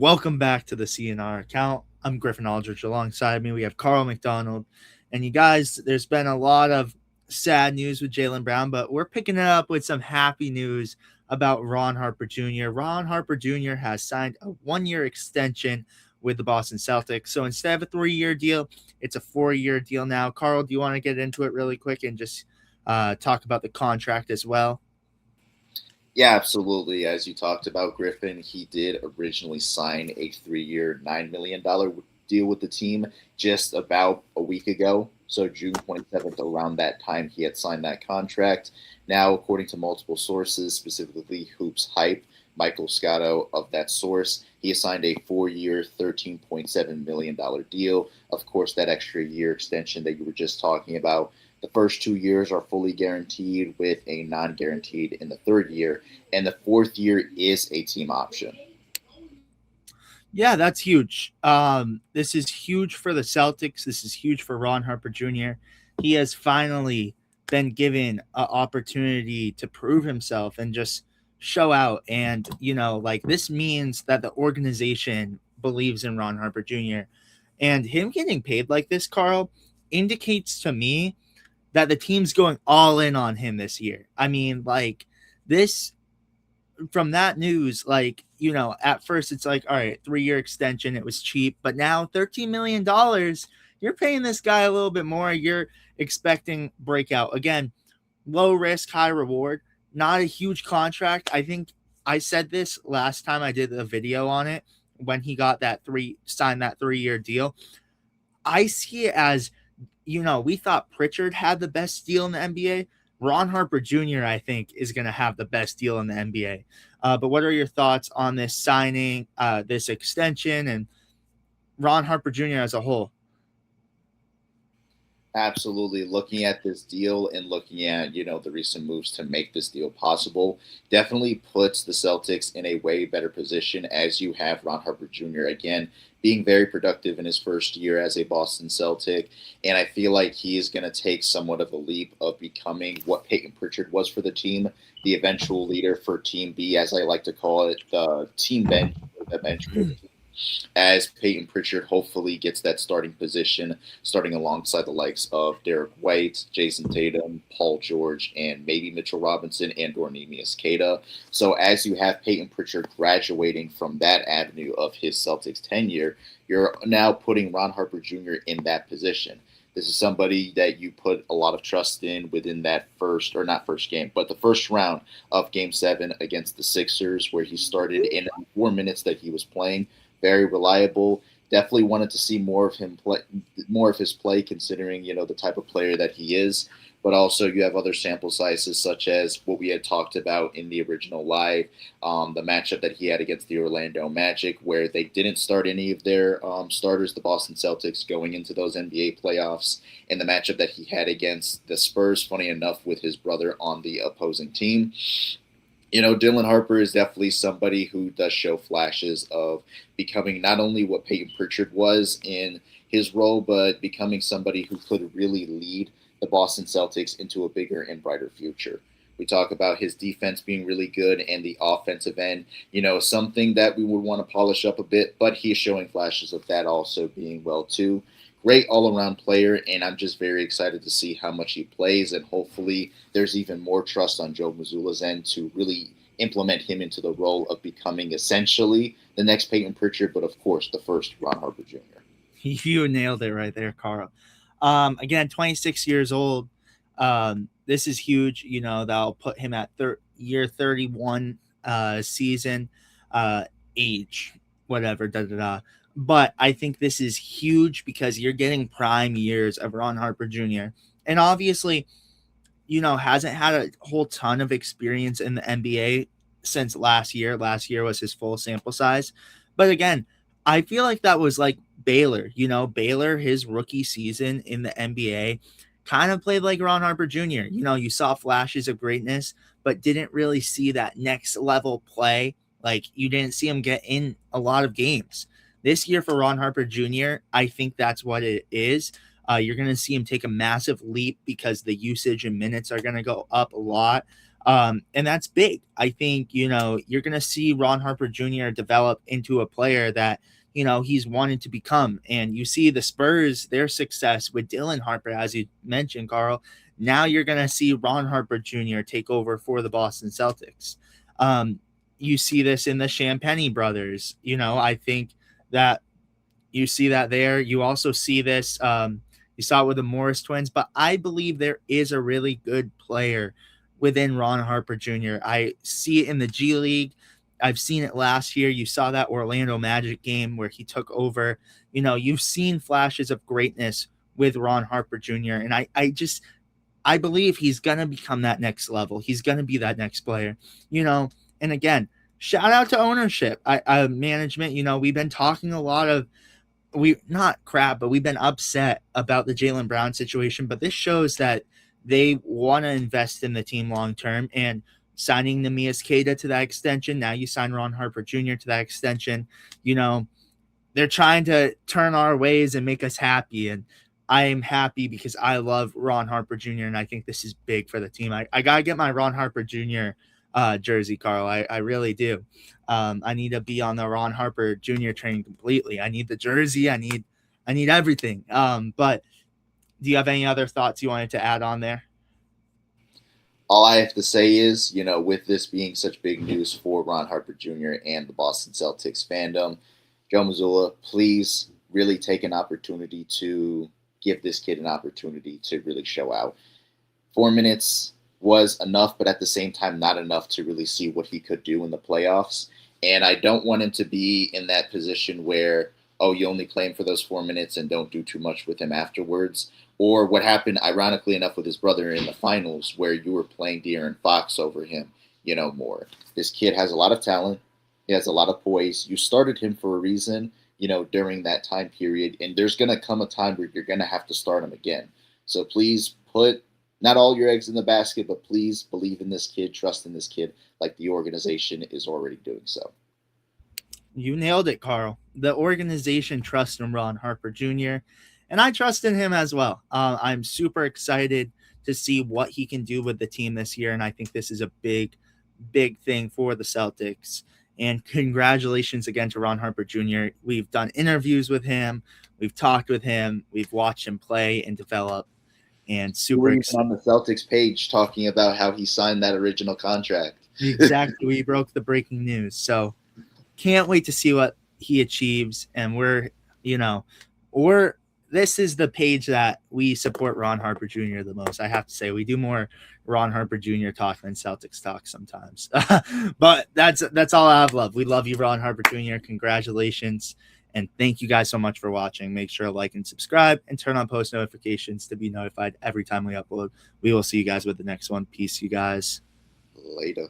Welcome back to the CNR account. I'm Griffin Aldrich. Alongside me, we have Carl McDonald. And you guys, there's been a lot of sad news with Jaylen Brown, but we're picking it up with some happy news about Ron Harper Jr. Ron Harper Jr. has signed a 1-year extension with the Boston Celtics. So instead of a 3-year deal, it's a 4-year deal now. Carl, do you want to get into it really quick and just talk about the contract as well? Yeah, absolutely. As you talked about, Griffin, he did originally sign a 3-year, $9 million deal with the team just about a week ago. So, June 27th, around that time, he had signed that contract. Now, according to multiple sources, specifically Hoops Hype, Michael Scotto of that source, he signed a 4-year, $13.7 million deal. Of course, that extra year extension that you were just talking about. The first 2 years are fully guaranteed with a non guaranteed in the third year. And the fourth year is a team option. Yeah, that's huge. This is huge for the Celtics. This is huge for Ron Harper Jr. He has finally been given an opportunity to prove himself and just show out. And, like this means that the organization believes in Ron Harper Jr. And him getting paid like this, Carl, indicates to me that the team's going all in on him this year. I mean, like this from that news, like, at first it's like, all right, 3-year extension, it was cheap, but now $13 million, you're paying this guy a little bit more. You're expecting breakout again, low risk, high reward, not a huge contract. I think I said this last time I did a video on it when he got signed that 3-year deal. I see it as, we thought Pritchard had the best deal in the NBA. Ron Harper Jr., I think, is going to have the best deal in the NBA. But what are your thoughts on this signing, this extension, and Ron Harper Jr. as a whole? Absolutely. Looking at this deal and looking at, the recent moves to make this deal possible definitely puts the Celtics in a way better position as you have Ron Harper Jr. again being very productive in his first year as a Boston Celtic. And I feel like he is going to take somewhat of a leap of becoming what Peyton Pritchard was for the team, the eventual leader for Team B, as I like to call it, the team bench, the bench for the team, as Peyton Pritchard hopefully gets that starting position, starting alongside the likes of Derek White, Jason Tatum, Paul George, and maybe Mitchell Robinson and Dornemius Queta. So as you have Peyton Pritchard graduating from that avenue of his Celtics tenure, you're now putting Ron Harper Jr. in that position. This is somebody that you put a lot of trust in within that first, or not first game, but the first round of Game 7 against the Sixers, where he started in 4 minutes that he was playing. Very reliable. Definitely wanted to see more of him play, more of his play, considering the type of player that he is. But also, you have other sample sizes, such as what we had talked about in the original live, the matchup that he had against the Orlando Magic, where they didn't start any of their starters, the Boston Celtics, going into those NBA playoffs, and the matchup that he had against the Spurs, funny enough, with his brother on the opposing team. Dylan Harper is definitely somebody who does show flashes of becoming not only what Peyton Pritchard was in his role, but becoming somebody who could really lead the Boston Celtics into a bigger and brighter future. We talk about his defense being really good and the offensive end, something that we would want to polish up a bit, but he's showing flashes of that also being well too. Great all-around player, and I'm just very excited to see how much he plays, and hopefully there's even more trust on Joe Mazzulla's end to really implement him into the role of becoming essentially the next Peyton Pritchard, but of course the first Ron Harper Jr. You nailed it right there, Carl. Again, 26 years old. This is huge. That'll put him at year 31 season age, whatever, da da da. But I think this is huge because you're getting prime years of Ron Harper Jr. And obviously, hasn't had a whole ton of experience in the NBA since last year. Last year was his full sample size. But again, I feel like that was like Baylor. Baylor, his rookie season in the NBA, kind of played like Ron Harper Jr. You saw flashes of greatness, but didn't really see that next level play. Like you didn't see him get in a lot of games. This year for Ron Harper Jr., I think that's what it is. You're going to see him take a massive leap because the usage and minutes are going to go up a lot. And that's big. I think, you're going to see Ron Harper Jr. develop into a player that, he's wanted to become. And you see the Spurs, their success with Dylan Harper, as you mentioned, Carl. Now you're going to see Ron Harper Jr. take over for the Boston Celtics. You see this in the Champagny brothers. I think that you see that there. You also see this. You saw it with the Morris twins, but I believe there is a really good player within Ron Harper Jr. I see it in the G League. I've seen it last year. You saw that Orlando Magic game where he took over. You've seen flashes of greatness with Ron Harper Jr. And I believe he's gonna become that next level. He's gonna be that next player. And again, shout out to ownership, management. We've been talking a lot of we not crap, but we've been upset about the Jaylen Brown situation. But this shows that they want to invest in the team long term, and signing Nemias Queta to that extension. Now you sign Ron Harper Jr. to that extension. They're trying to turn our ways and make us happy. And I am happy because I love Ron Harper Jr. and I think this is big for the team. I gotta get my Ron Harper Jr. Jersey, Carl. I really do. I need to be on the Ron Harper Jr. train completely. I need the jersey. I need everything. But do you have any other thoughts you wanted to add on there? All I have to say is, with this being such big news for Ron Harper Jr. and the Boston Celtics fandom, Joe Mazzulla, please really take an opportunity to give this kid an opportunity to really show out. 4 minutes was enough, but at the same time, not enough to really see what he could do in the playoffs. And I don't want him to be in that position where, oh, you only play him for those 4 minutes and don't do too much with him afterwards. Or what happened, ironically enough, with his brother in the finals, where you were playing De'Aaron Fox over him, more. This kid has a lot of talent. He has a lot of poise. You started him for a reason, during that time period. And there's going to come a time where you're going to have to start him again. So please put not all your eggs in the basket, but please believe in this kid, trust in this kid, like the organization is already doing so. You nailed it, Carl. The organization trusts in Ron Harper Jr., and I trust in him as well. I'm super excited to see what he can do with the team this year, and I think this is a big, big thing for the Celtics. And congratulations again to Ron Harper Jr. We've done interviews with him, we've talked with him, we've watched him play and develop, and You were super even on the Celtics page talking about how he signed that original contract. exactly. We broke the breaking news, so can't wait to see what he achieves. And we're this is the page that we support Ron Harper Jr. the most. I have to say, we do more Ron Harper Jr. talk than Celtics talk sometimes. But that's all I have love. We love you, Ron Harper Jr. Congratulations. And thank you guys so much for watching. Make sure to like and subscribe and turn on post notifications to be notified every time we upload. We will see you guys with the next one. Peace, you guys. Later.